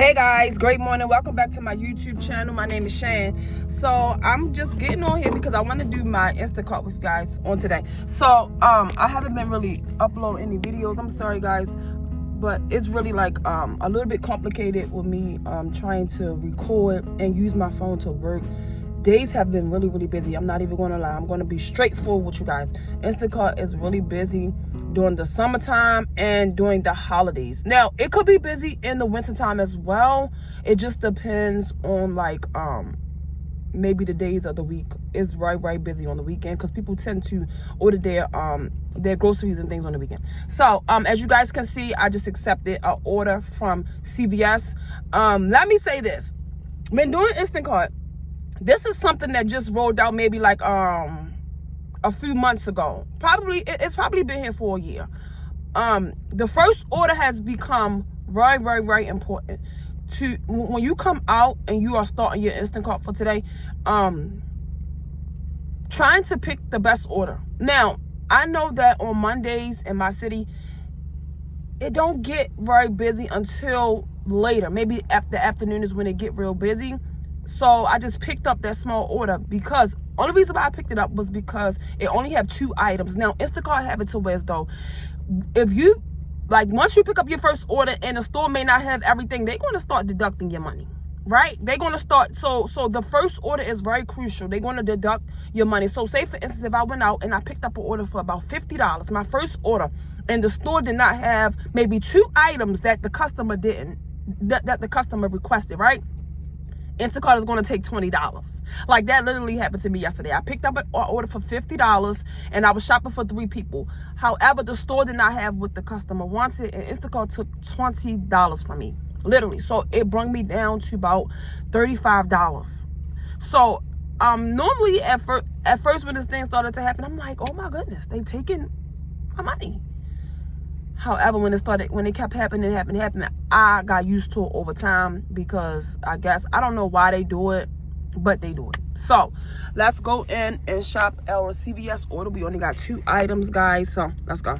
Hey guys, great morning. Welcome back to my YouTube channel. My name is Shan. So I'm just getting on here because I want to do my Instacart with you guys on today. So I haven't been really uploading any videos. I'm sorry guys, but it's really like a little bit complicated with me trying to record and use my phone to work. Days have been really busy. I'm not even going to lie. I'm going to be straightforward with you guys. Instacart is really busy during the summertime and during the holidays. Now, it could be busy in the wintertime as well. It just depends on like maybe the days of the week. It's right busy on the weekend because people tend to order their groceries and things on the weekend. So as you guys can see, I just accepted an order from CVS. Let me say this. When doing Instacart, this is something that just rolled out maybe like a few months ago. It's probably been here for a year. The first order has become very important. To when you come out and you are starting your Instacart for today, trying to pick the best order. Now, I know that on Mondays in my city, it don't get very busy until later. Maybe after afternoon is when it get real busy. So I just picked up that small order because only reason why I picked it up was because it only have 2 items. Now, Instacart have it to where as though if you, like once you pick up your first order and the store may not have everything, they're going to start deducting your money, right? They're going to start, so the first order is very crucial. They're going to deduct your money. So say for instance, if I went out and I picked up an order for about $50, my first order, and the store did not have maybe 2 items that the customer that the customer requested, right? Instacart is going to take $20. Like that literally happened to me yesterday. I picked up an order for $50 and I was shopping for 3 people. However, the store did not have what the customer wanted and Instacart took $20 from me. Literally. So it brought me down to about $35. So normally at first when this thing started to happen, I'm like, oh my goodness, they taking my money. However, when it kept happening, I got used to it over time because I guess, I don't know why they do it, but they do it. So let's go in and shop our CVS order. We only got 2 items, guys. So let's go.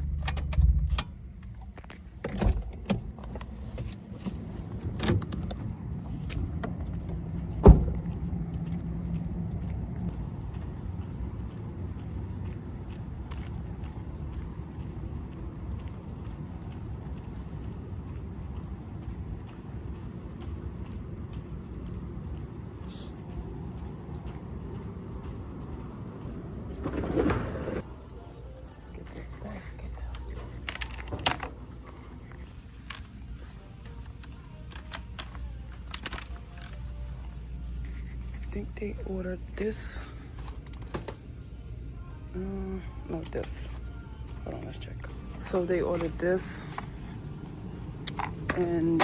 I think they ordered this. No, this. Hold on, let's check. So they ordered this, and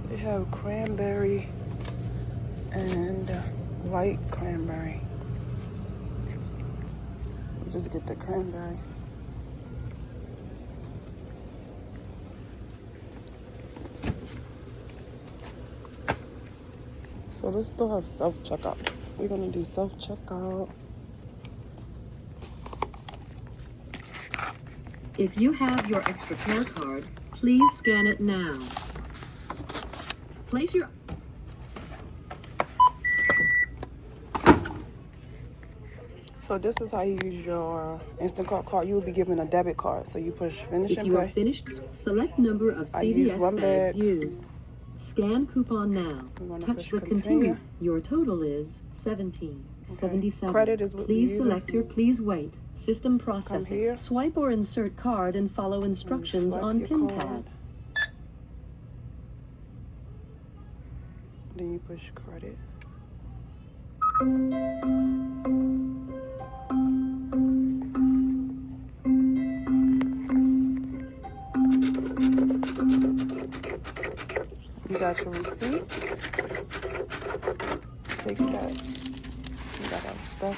they have cranberry and white cranberry. We'll just get the cranberry. So this still have self-checkout. We're gonna do self-checkout. If you have your extra care card, please scan it now. Place your... So this is how you use your Instacart card. You will be given a debit card. So you push finish and pay. If you are finished, select number of CVS bags used. Scan coupon now. Touch the continue. Your total is $17.77. Credit is what Please select your please wait. System processing. Here. Swipe or insert card and follow instructions on pin pad. Then you push credit. You got your receipt. Take that. You got our stuff.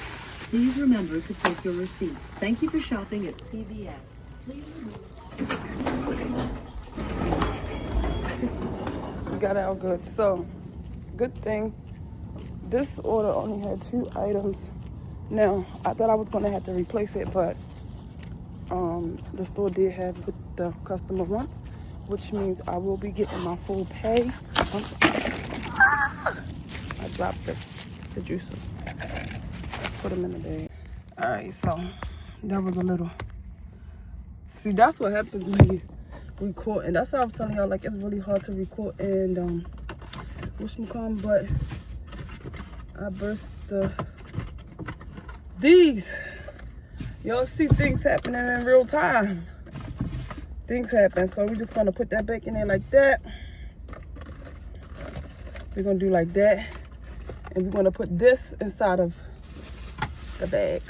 Please remember to take your receipt. Thank you for shopping at CVS. Please We got it all good. So, good thing. This order only had 2 items. Now, I thought I was going to have to replace it, but the store did have the customer wants, which means I will be getting my full pay. I dropped the juices. Let's put them in the bag. All right, so that was a little. See, that's what happens when you record, and that's why I was telling y'all, like, it's really hard to record and whatchamacallit, but I burst these. Y'all see things happening in real time. Things happen, so we're just gonna put that back in there like that. We're gonna do like that, and we're gonna put this inside of the bag.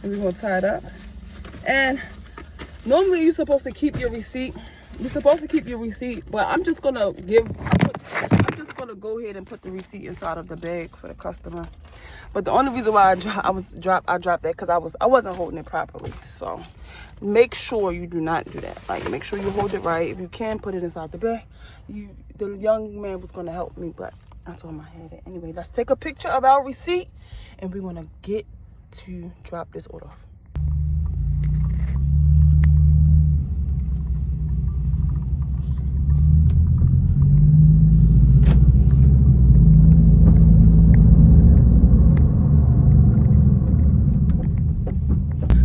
And we're gonna tie it up. And normally you're supposed to keep your receipt. You're supposed to keep your receipt, but I'm just gonna go ahead and put the receipt inside of the bag for the customer. But the only reason why I dropped that because I wasn't holding it properly. So make sure you do not do that. Like, make sure you hold it right. If you can, put it inside the bag. The young man was gonna help me, but I told him I had it. Anyway, let's take a picture of our receipt, and we're gonna get to drop this order off.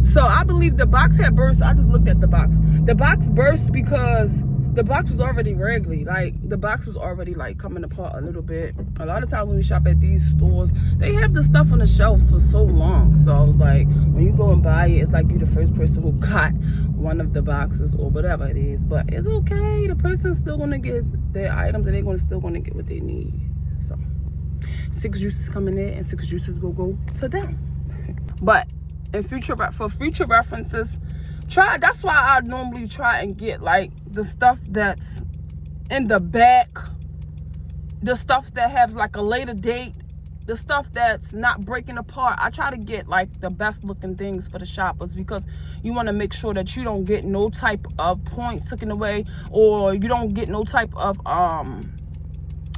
So I believe the box had burst. I just looked at the box. The box burst because the box was already raggedy. Like, the box was already like coming apart a little bit. A lot of times when we shop at these stores, they have the stuff on the shelves for so long. So I was like, when you go and buy it, it's like you're the first person who got one of the boxes or whatever it is. But it's okay. The person's still gonna get their items, and they're still gonna get what they need. So 6 juices coming in, and 6 juices will go to them. But in future references, that's why I normally try and get like the stuff that's in the back, the stuff that has like a later date, the stuff that's not breaking apart. I try to get like the best looking things for the shoppers, because you want to make sure that you don't get no type of points taken away, or you don't get no type of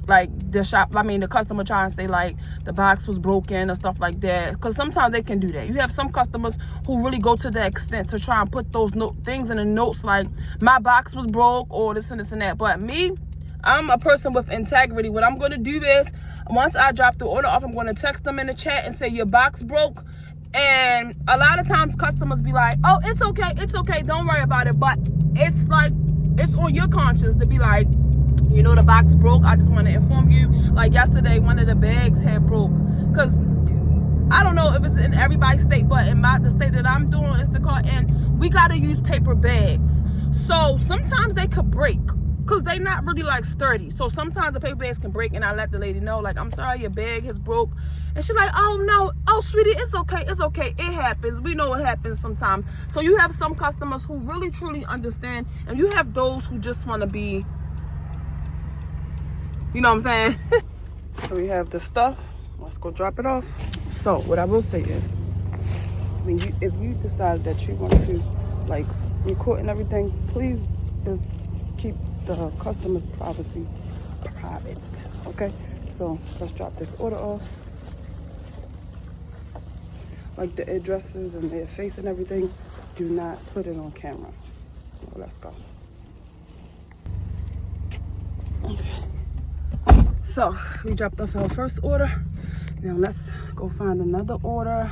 like the customer trying to say like the box was broken or stuff like that, because sometimes they can do that. You have some customers who really go to the extent to try and put those things in the notes like my box was broke or this and this and that. But me, I'm a person with integrity. What I'm going to do is, once I drop the order off, I'm going to text them in the chat and say your box broke. And a lot of times customers be like, oh, it's okay, don't worry about it. But it's like, it's on your conscience to be like, you know, the box broke. I just want to inform you. Like yesterday, one of the bags had broke. Because I don't know if it's in everybody's state, but in the state that I'm doing Instacart, and we got to use paper bags. So sometimes they could break because they not really like sturdy. So sometimes the paper bags can break, and I let the lady know, like, I'm sorry, your bag has broke. And she's like, oh no, oh sweetie, it's okay, it happens. We know it happens sometimes. So you have some customers who really truly understand, and you have those who just want to be, you know what I'm saying? So we have the stuff. Let's go drop it off. So what I will say is, if you decide that you want to like record and everything, please just keep the customer's privacy private. Okay? So let's drop this order off. Like the addresses and their face and everything, do not put it on camera. So let's go. Okay. So we dropped off our first order. Now let's go find another order.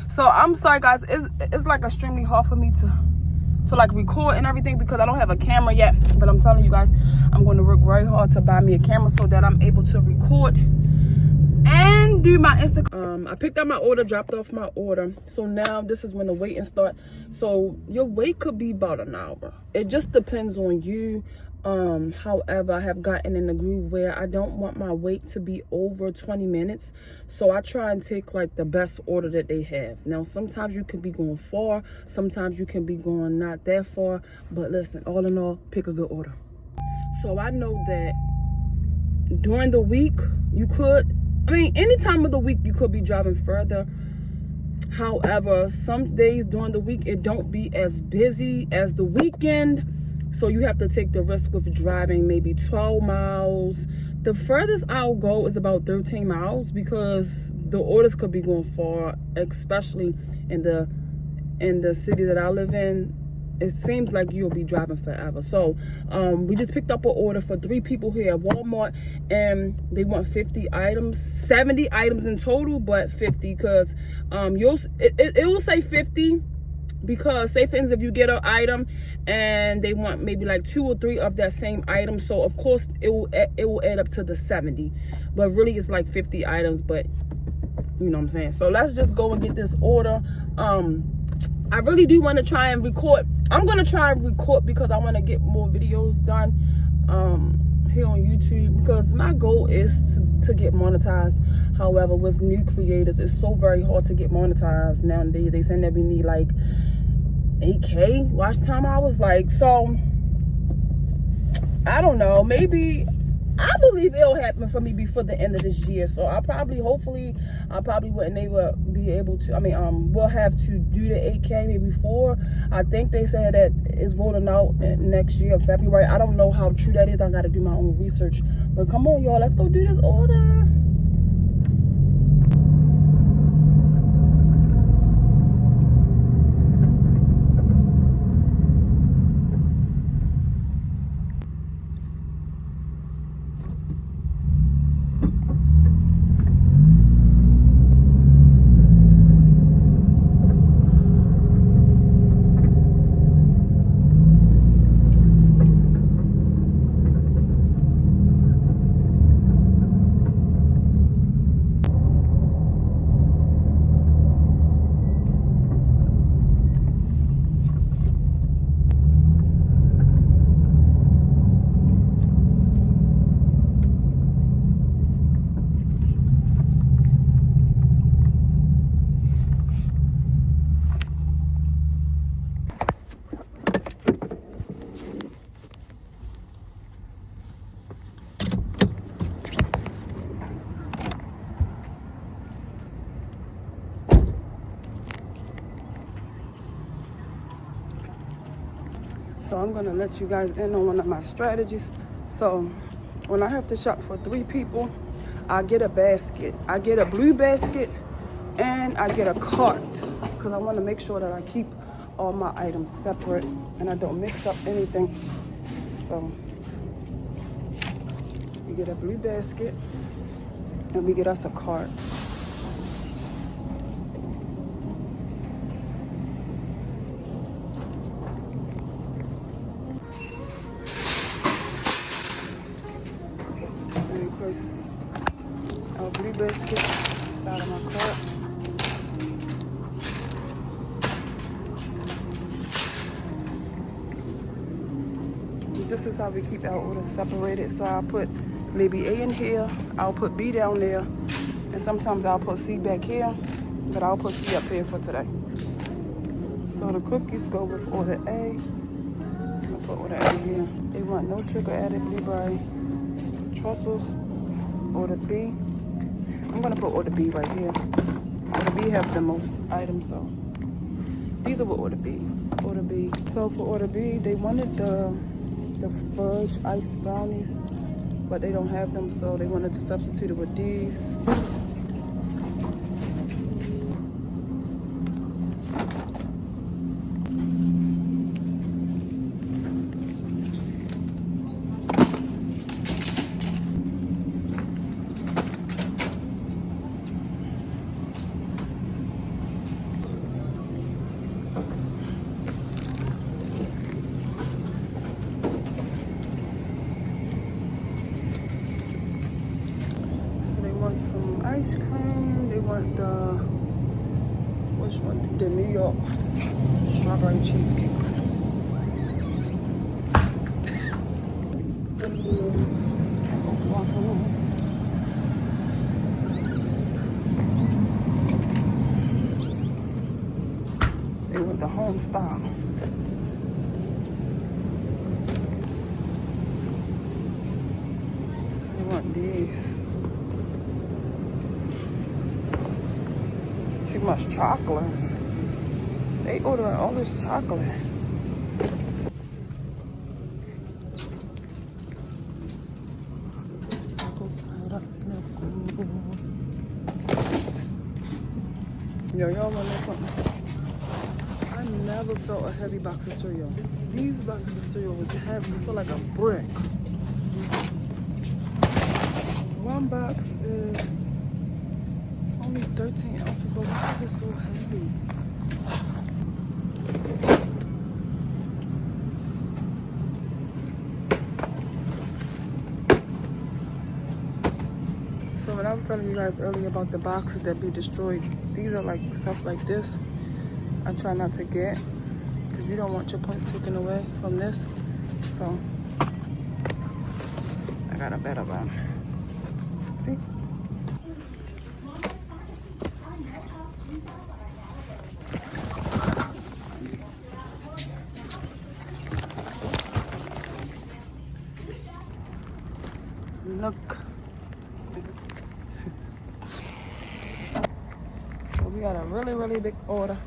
So I'm sorry guys, it's like extremely hard for me to like record and everything because I don't have a camera yet. But I'm telling you guys, I'm going to work very hard to buy me a camera so that I'm able to record and do my Instagram. I picked up my order, dropped off my order. So now this is when the waiting start. So your wait could be about an hour. It just depends on you. However, I have gotten in the groove where I don't want my wait to be over 20 minutes. So I try and take like the best order that they have. Now, sometimes you can be going far. Sometimes you can be going not that far. But listen, all in all, pick a good order. So I know that during the week, any time of the week, you could be driving further. However, some days during the week, it don't be as busy as the weekend. So you have to take the risk with driving maybe 12 miles. The furthest I'll go is about 13 miles because the orders could be going far especially in the city that I live in. It seems like you'll be driving forever. So we just picked up an order for 3 people here at Walmart, and they want 50 items, 70 items in total, but 50 because it will say 50 because say for instance if you get an item and they want maybe like 2 or 3 of that same item, so of course it will add up to the 70, but really it's like 50 items. But you know what I'm saying. So let's just go and get this order. I really do want to try and record. I'm going to try and record because I want to get more videos done here on YouTube, because my goal is to get monetized. However, with new creators, it's so very hard to get monetized nowadays. They saying that we need like 8K watch time. I was like, so I don't know, maybe I believe it'll happen for me before the end of this year. So hopefully I probably wouldn't be able to, we'll have to do the 8K maybe 4. I think they said that it's rolling out next year, February. I don't know how true that is. I got to do my own research. But come on, y'all, let's go do this order. So I'm gonna let you guys in on one of my strategies. So when I have to shop for 3 people, I get a basket. I get a blue basket and I get a cart, because I want to make sure that I keep all my items separate and I don't mix up anything. So we get a blue basket and we get us a cart. Place our blue basket inside of my cart. This is how we keep our orders separated. So I'll put maybe A in here, I'll put B down there, and sometimes I'll put C back here, but I'll put C up here for today. So the cookies go with order A. I'll put order A here. They want no sugar added blueberry truffles. Order B. I'm gonna put order B right here. Order B have the most items, so these are what order B. Order B. So for order B, they wanted the fudge ice brownies, but they don't have them, so they wanted to substitute it with these. Some ice cream. They want which one? The New York strawberry cheesecake. They want the home style. They want these. Too much chocolate. They ordering all this chocolate. Yo, y'all wanna know something? I never felt a heavy box of cereal. These boxes of cereal was heavy. You feel like a brick. One box is it's only 13 ounces, but why is it so heavy? So when I was telling you guys earlier about the boxes that be destroyed, these are like stuff like this. I try not to get because you don't want your points taken away from this. So I got a better one. See? Look. So we got a really, really big order.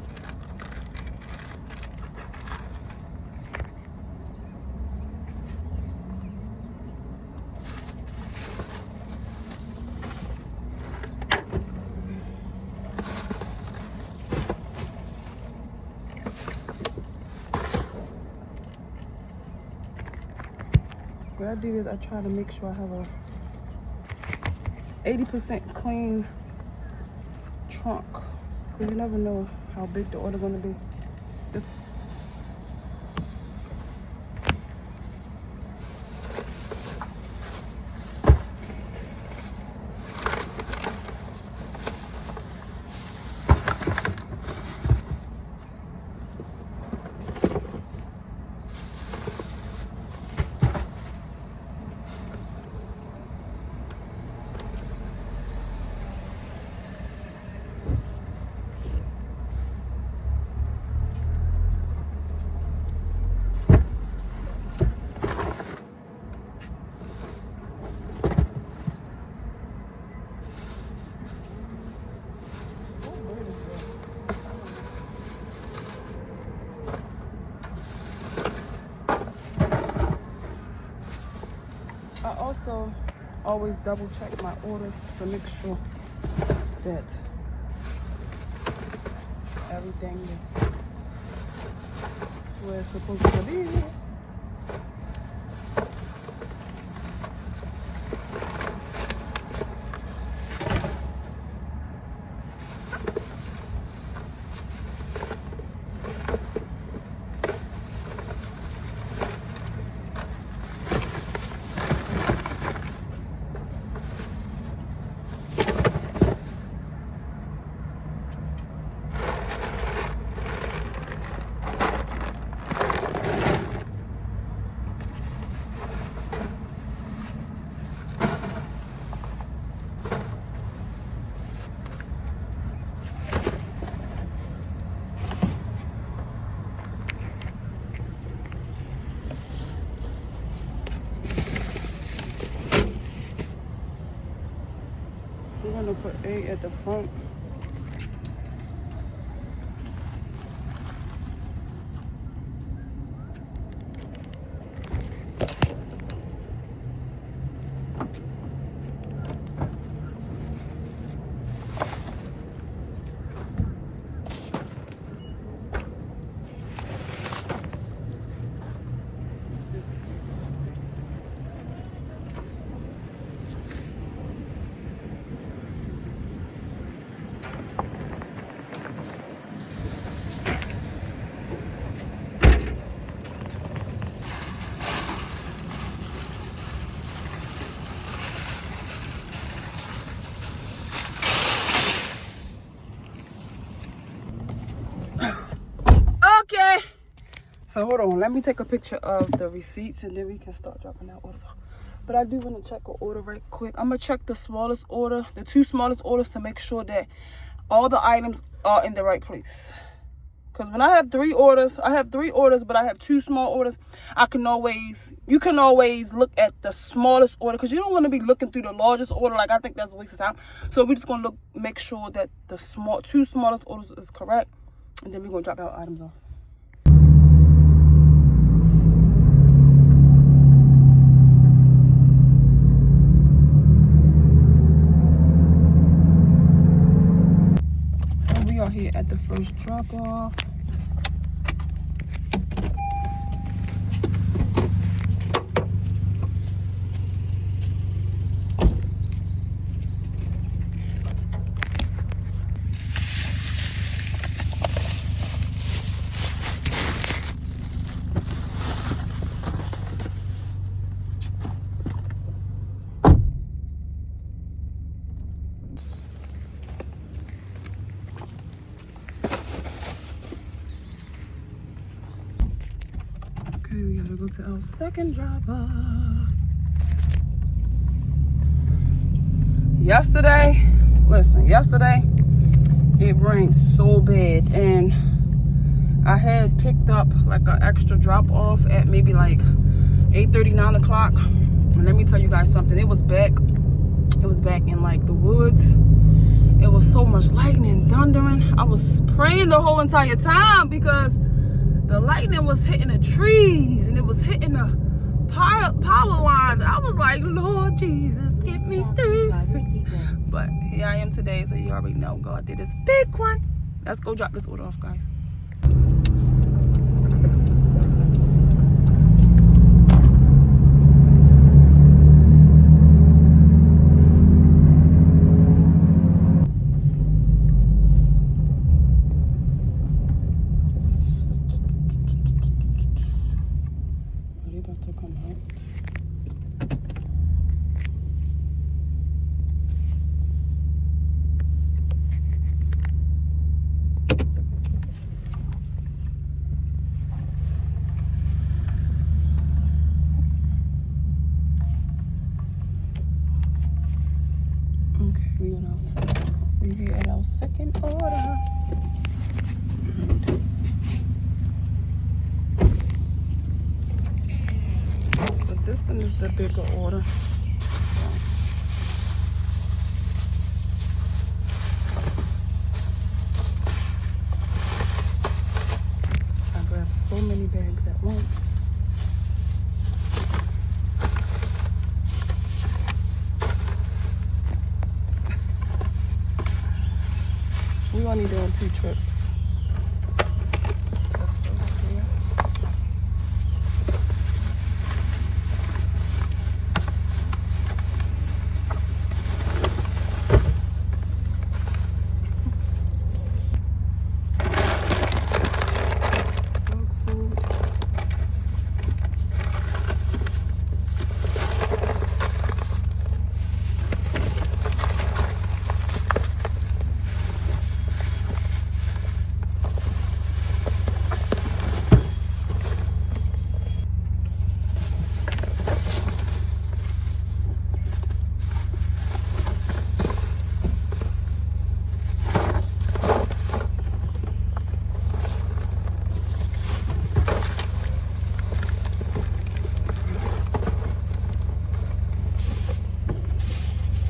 What I do is I try to make sure I have a 80% clean trunk, because you never know how big the order gonna be. Just I also always double check my orders to make sure that everything is where it's supposed to be. We're gonna put A at the front. Okay. So hold on, let me take a picture of the receipts and then we can start dropping out orders off. But I do want to check an order right quick. I'm gonna check the smallest order, the two smallest orders, to make sure that all the items are in the right place. Because when I have three orders, but I have two small orders, you can always look at the smallest order, because you don't want to be looking through the largest order. Like, I think that's a waste of time. So we're just gonna make sure that the two smallest orders is correct, and then we're gonna drop our items off. So we are here at the first drop off. We gotta go to our second drop off. Yesterday it rained so bad, and I had picked up like an extra drop off at maybe like 8:30, 9 o'clock. And let me tell you guys something, it was back in like the woods. It was so much lightning, thundering. I was praying the whole entire time because the lightning was hitting the trees and it was hitting the power lines. I was like, Lord Jesus, get me through. But here I am today, so you already know God did this big one. Let's go drop this order off, guys. We here at our second order. But this one is the bigger order. I grabbed so many bags at once. We only doing 2 trips.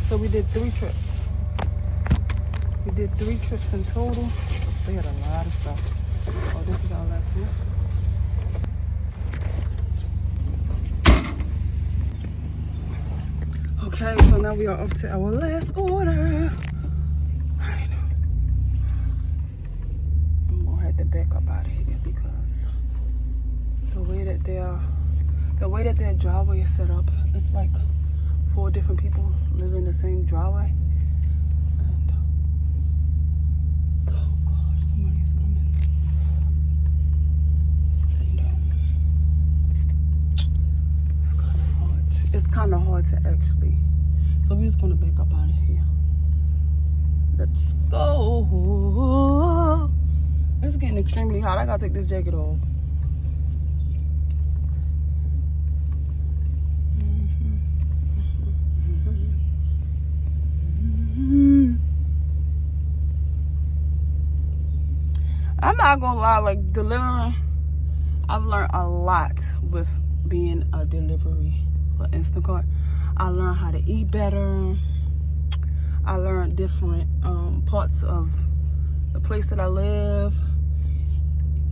So we did 3 trips. We did 3 trips in total. They had a lot of stuff. Oh, this is our last one. Okay, so now we are up to our last order. I'm gonna have to back up out of here because the way that their driveway is set up, it's like 4 different people live in the same driveway. And oh gosh, somebody is coming. And it's kind of hard to actually. So we're just gonna back up out of here. Let's go. It's getting extremely hot. I gotta take this jacket off. I'm not gonna lie, like delivering, I've learned a lot with being a delivery for Instacart. I learned how to eat better. I learned different parts of the place that I live.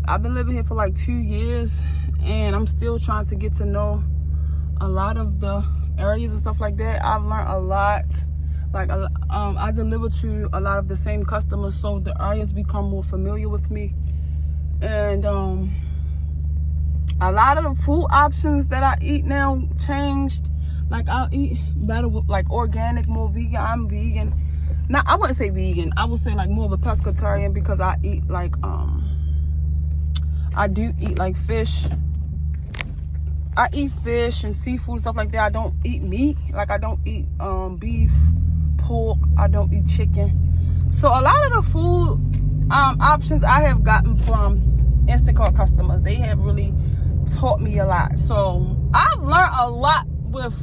I've been living here for like 2 years and I'm still trying to get to know a lot of the areas and stuff like that. I've learned a lot Like, I deliver to a lot of the same customers, so the areas become more familiar with me. And a lot of the food options that I eat now changed. Like, I'll eat better with, like, organic, more vegan. I'm vegan. Now, I wouldn't say vegan. I would say, like, more of a pescatarian, because I eat, like, I do eat, like, fish. I eat fish and seafood, stuff like that. I don't eat meat. Like, I don't eat beef, pork. I don't eat chicken. So a lot of the food options I have gotten from Instacart customers. They have really taught me a lot. So I've learned a lot with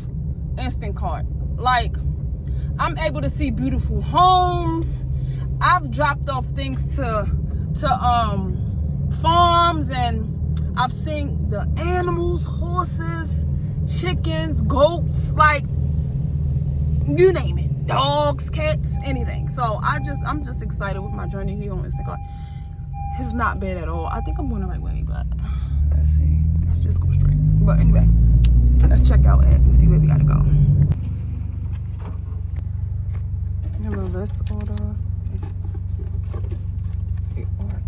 Instacart. Like, I'm able to see beautiful homes. I've dropped off things to farms, and I've seen the animals, horses, chickens, goats, like, you name it, dogs, cats, anything. So I'm just excited with my journey here on Instacart. It's not bad at all. I think I'm going the right way, but let's see. Let's just go straight. But anyway, let's check out and see where we gotta go. Remember this order is 8 order.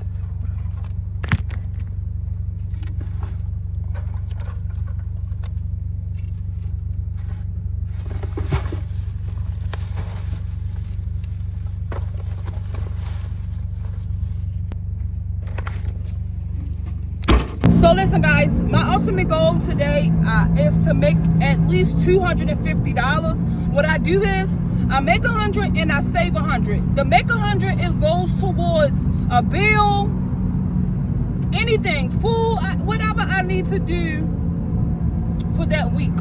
So listen, guys, my ultimate goal today is to make at least $250. What I do is I make 100 and I save 100. The make 100, it goes towards a bill, anything, food, whatever I need to do for that week.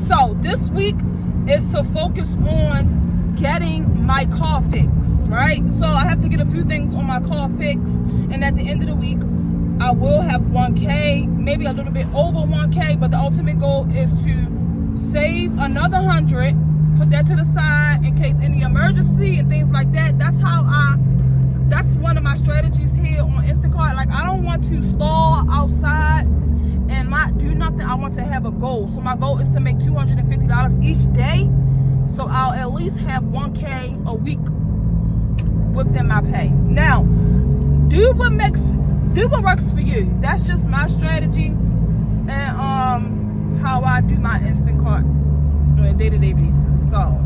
So this week is to focus on getting my car fixed, right? So I have to get a few things on my car fixed, and at the end of the week I will have 1K, maybe a little bit over 1K, but the ultimate goal is to save another 100, put that to the side in case any emergency and things like that. That's one of my strategies here on Instacart. Like, I don't want to stall outside and not do nothing. I want to have a goal. So my goal is to make $250 each day. So I'll at least have 1K a week within my pay. Now, do what works for you. That's just my strategy and how I do my Instacart on a day-to-day basis. So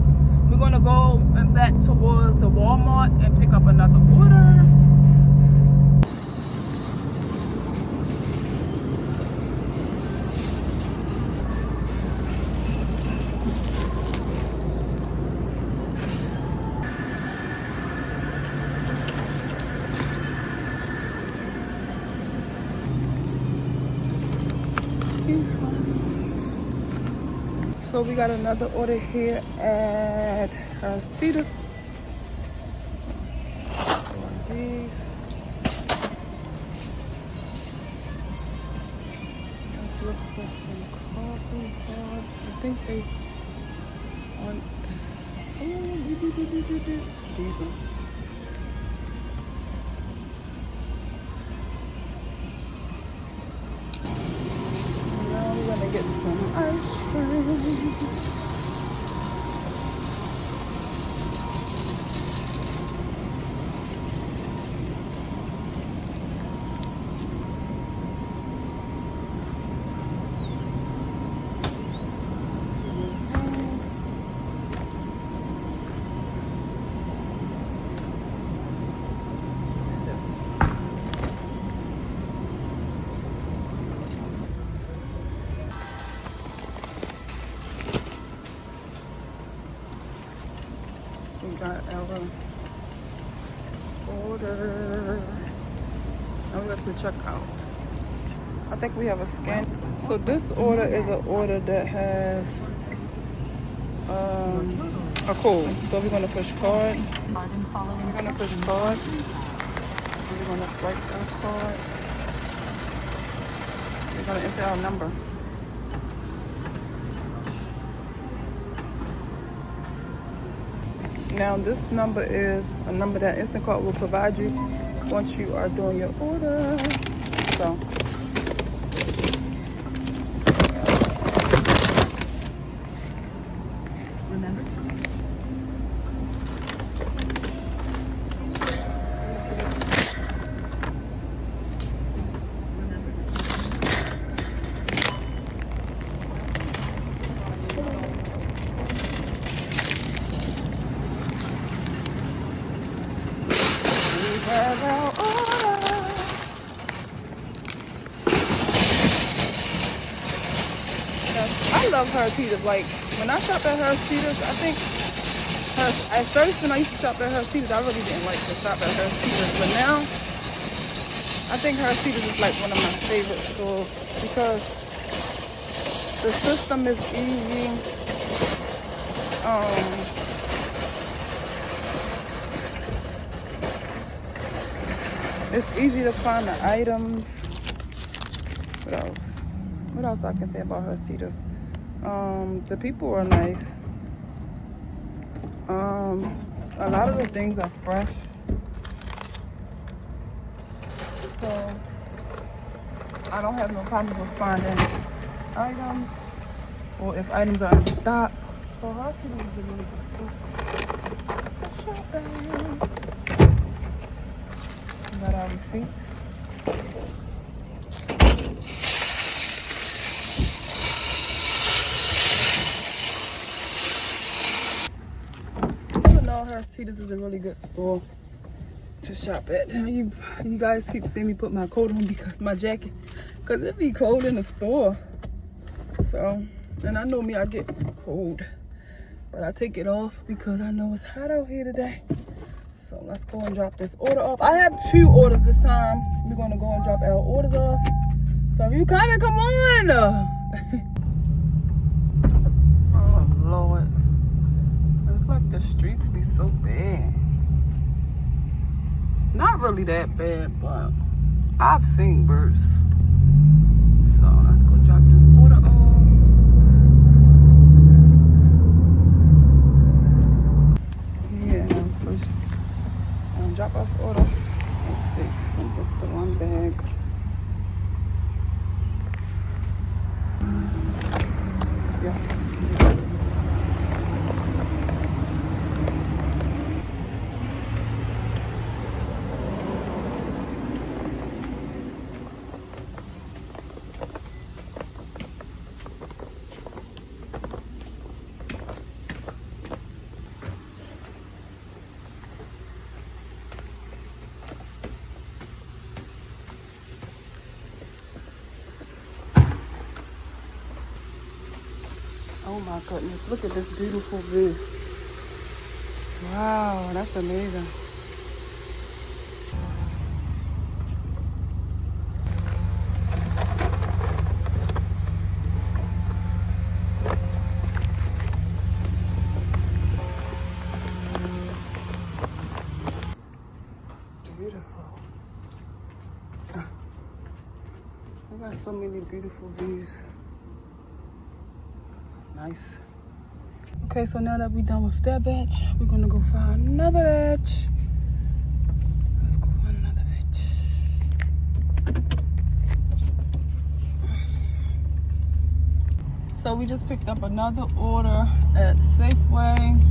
we're gonna go and back towards the Walmart and pick up another order. So we got another order here at Teeter's. These. Let's look for some coffee pods. I think they want diesel. Now we're gonna get some ice cream. We got our order. Now we got to check out. I think we have a scan. So this order is an order that has a code. So we're gonna push card. We're gonna push card. We're gonna swipe our card. We're gonna enter our number. Now this number is a number that Instacart will provide you once you are doing your order. So remember, Grab our order. I love her Teeters. Like, when I shop at her Teeters, I think at first when I used to shop at her Teeters, I really didn't like to shop at her Teeters. But now, I think her Teeters is like one of my favorite stores because the system is easy. It's easy to find the items. What else? What else I can say about her Teeters? The people are nice. A lot of the things are fresh. So I don't have no problem with finding items or if items are in stock. So her Teeters is a really good store. Shopping. We got our receipts. Her Teeters is a really good store to shop at. You guys keep seeing me put my coat on because my jacket, because it be cold in the store. So, and I know me, I get cold, but I take it off because I know it's hot out here today. So let's go and drop this order off. I have 2 orders this time. We're gonna go and drop our orders off. So if you coming, come on. Oh Lord. Like the streets be so bad. Not really that bad, but I've seen worse. So let's go drop this order off. Yeah, first drop off order. Let's see. I think it's the one bag. Yes. Oh my goodness, look at this beautiful view. Wow, that's amazing. It's beautiful. We got so many beautiful views. Nice. Okay, so now that we're done with that batch, we're gonna go find another batch. Let's go find another batch. So we just picked up another order at Safeway.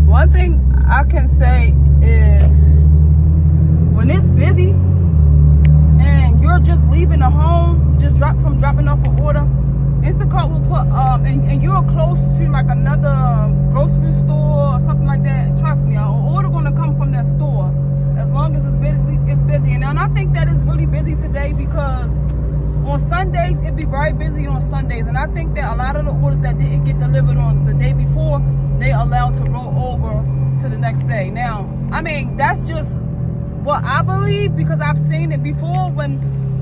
One thing I can say is when it's busy and you're just leaving the home, just dropping off an order, Instacart will put and you're close to like another grocery store or something like that. Trust me, an order gonna come from that store as long as it's busy. It's busy, and I think that it's really busy today because on Sundays it be very busy on Sundays, and I think that a lot of the orders that didn't get delivered on the day before, they allowed to roll over to the next day. Now, I mean, that's just what I believe because I've seen it before when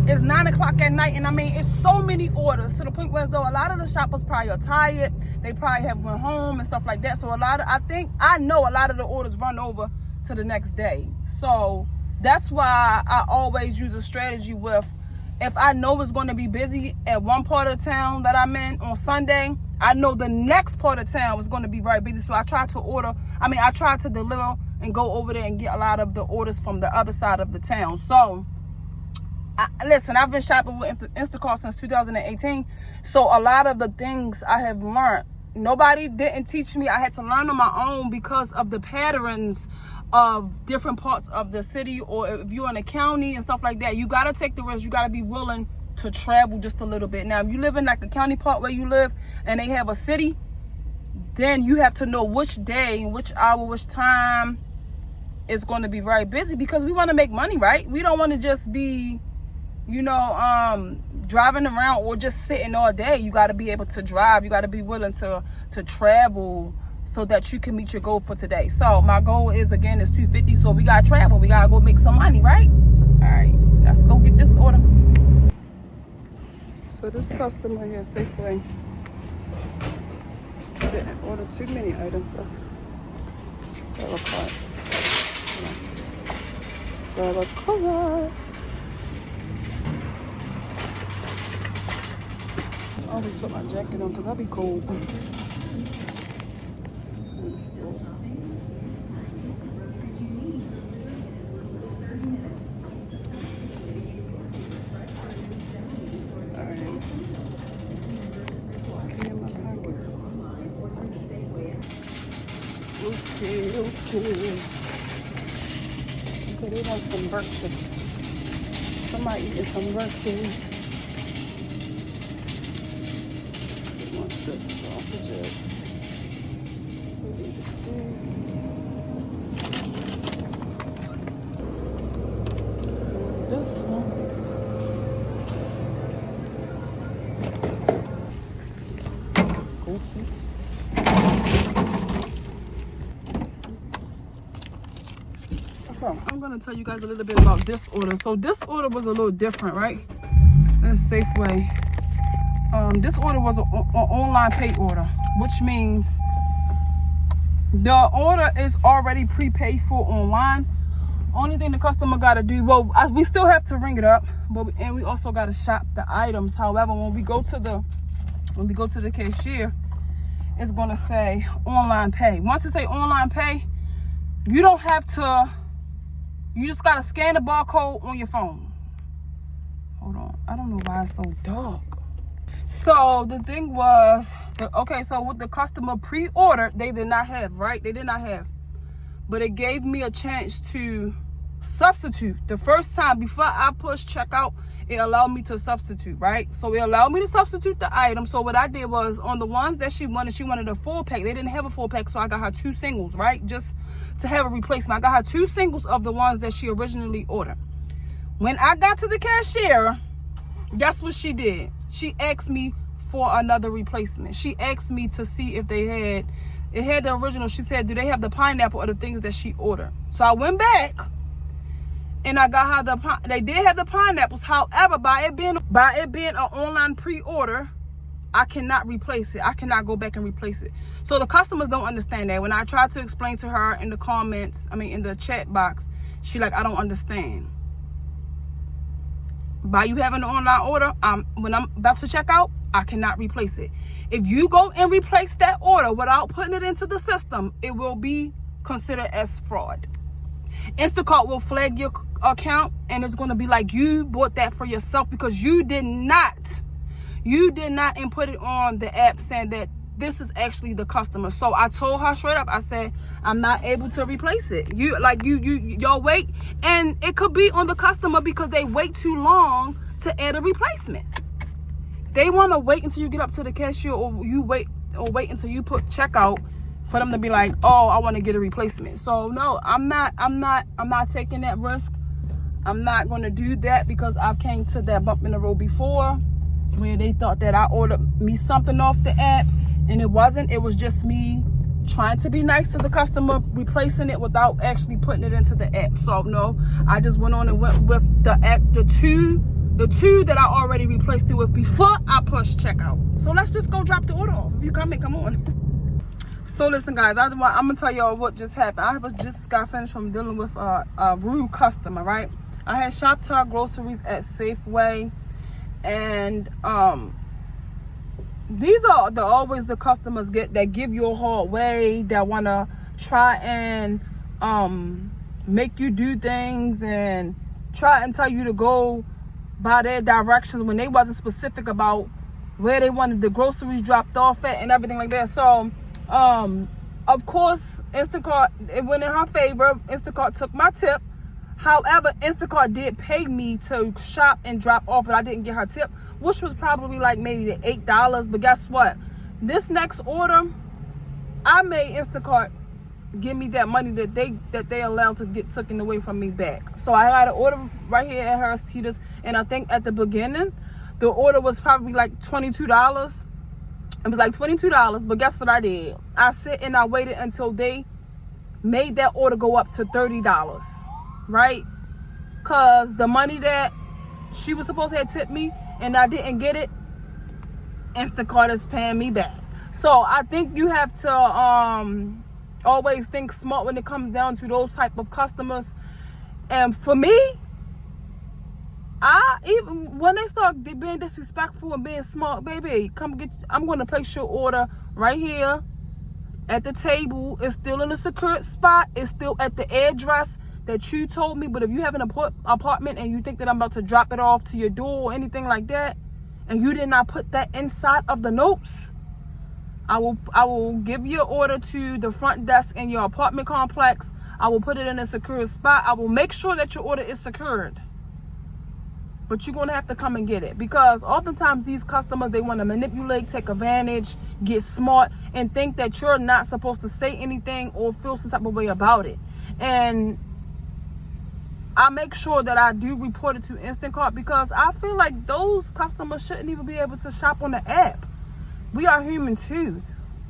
it's 9 o'clock at night, and I mean, it's so many orders to the point where though a lot of the shoppers probably are tired. They probably have went home and stuff like that. So I know a lot of the orders run over to the next day. So that's why I always use a strategy with, if I know it's going to be busy at one part of town that I'm in on Sunday, I know the next part of town is going to be very busy. So I try to deliver and go over there and get a lot of the orders from the other side of the town. So listen, I've been shopping with Instacart since 2018. So a lot of the things I have learned, nobody didn't teach me. I had to learn on my own because of the patterns of different parts of the city, or if you're in a county and stuff like that, you got to take the risk. You got to be willing to travel just a little bit. Now, if you live in like a county part where you live and they have a city, then you have to know which day, which hour, which time is going to be very busy because we want to make money, right? We don't want to just be, you know, driving around or just sitting all day. You got to be able to drive. You got to be willing to travel so that you can meet your goal for today. So my goal is, again, is $250. So we got to travel. We got to go make some money, right? All right, let's go get this order. So this customer here, Safeway, didn't order too many items. Let's grab a cart. Grab a cart. I always put my jacket on because I'll be cold. Okay, they want some breakfast. Somebody eating some breakfast. They want this sausages. This one. Goofy. So I'm gonna tell you guys a little bit about this order. So this order was a little different, right? That's Safeway. This order was an online pay order, which means the order is already prepaid for online. Only thing the customer gotta do, well, we still have to ring it up, and we also gotta shop the items. However, when we go to the cashier, it's gonna say online pay. Once it say online pay, you don't have to. You just gotta scan the barcode on your phone. Hold on, I don't know why it's so dark. So the thing was, okay, so what the customer pre-ordered, they did not have, right? They did not have. But it gave me a chance to substitute. The first time, before I pushed checkout, it allowed me to substitute, right? So it allowed me to substitute the item. So what I did was, on the ones that she wanted a full pack. They didn't have a full pack, so I got her 2 singles, right? Just to have a replacement. I got her 2 singles of the ones that she originally ordered. When I got to the cashier, guess what she did? She asked me for another replacement. She asked me to see if it had the original. She said, do they have the pineapple or the things that she ordered? So I went back and I got her they did have the pineapples. However, by it being an online pre-order, I cannot replace it. I cannot go back and replace it. So the customers don't understand that. When I tried to explain to her in the comments, in the chat box, she like, I don't understand. By you having an online order, when I'm about to check out, I cannot replace it. If you go and replace that order without putting it into the system, it will be considered as fraud. Instacart will flag your account, and it's going to be like you bought that for yourself because you did not input it on the app saying that this is actually the customer. So I told her straight up, I said, I'm not able to replace it. Y'all wait. And it could be on the customer because they wait too long to add a replacement. They want to wait until you get up to the cashier, or wait until you put checkout for them to be like, oh, I want to get a replacement. So no, I'm not taking that risk. I'm not going to do that because I've came to that bump in the road before where they thought that I ordered me something off the app, and it wasn't. It was just me trying to be nice to the customer, replacing it without actually putting it into the app. So no, I just went on and went with the two that I already replaced it with before I pushed checkout. So let's just go drop the order off. If you come on. So listen, guys, I'm gonna tell y'all what just happened. I just got finished from dealing with a rude customer, right? I had shopped her groceries at Safeway, and these are always the customers that give you a hard way, that want to try and make you do things and try and tell you to go by their directions when they wasn't specific about where they wanted the groceries dropped off at and everything like that. So of course, Instacart, it went in her favor. Instacart took my tip. However, Instacart did pay me to shop and drop off, but I didn't get her tip, which was probably like maybe the $8. But guess what? This next order, I made Instacart give me that money that they allowed to get taken away from me back. So I got an order right here at Harris Teeter's, and I think at the beginning the order was probably like $22. It was like $22, but guess what I did? I sit and I waited until they made that order go up to $30, right? Because the money that she was supposed to have tipped me and I didn't get it, Instacart is paying me back. So I think you have to always think smart when it comes down to those type of customers. And for me, even when they start being disrespectful and being smart, baby, I'm going to place your order right here at the table. It's still in a secure spot. It's still at the address that you told me. But if you have an apartment and you think that I'm about to drop it off to your door or anything like that, and you did not put that inside of the notes, I will give your order to the front desk in your apartment complex. I will put it in a secure spot. I will make sure that your order is secured. But you're going to have to come and get it, because oftentimes these customers, they want to manipulate, take advantage, get smart, and think that you're not supposed to say anything or feel some type of way about it. And I make sure that I do report it to Instacart, because I feel like those customers shouldn't even be able to shop on the app. We are human too.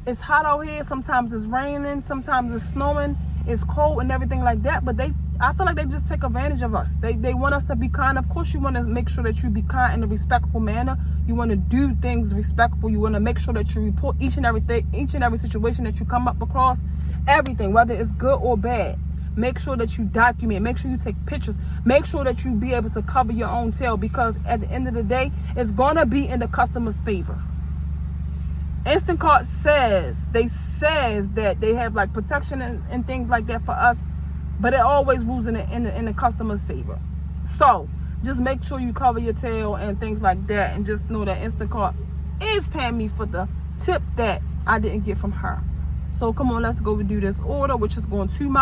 It's hot out here. Sometimes it's raining. Sometimes it's snowing. It's cold and everything like that. But I feel like they just take advantage of us. They want us to be kind. Of course, you want to make sure that you be kind in a respectful manner. You want to do things respectful. You want to make sure that you report each and every situation that you come up across. Everything, whether it's good or bad. Make sure that you document. Make sure you take pictures. Make sure that you be able to cover your own tail, because at the end of the day, it's going to be in the customer's favor. Instacart says that they have like protection and things like that for us, but it always rules in the customer's favor. So just make sure you cover your tail and things like that, and just know that Instacart is paying me for the tip that I didn't get from her. So come on, let's go do this order, which is going to my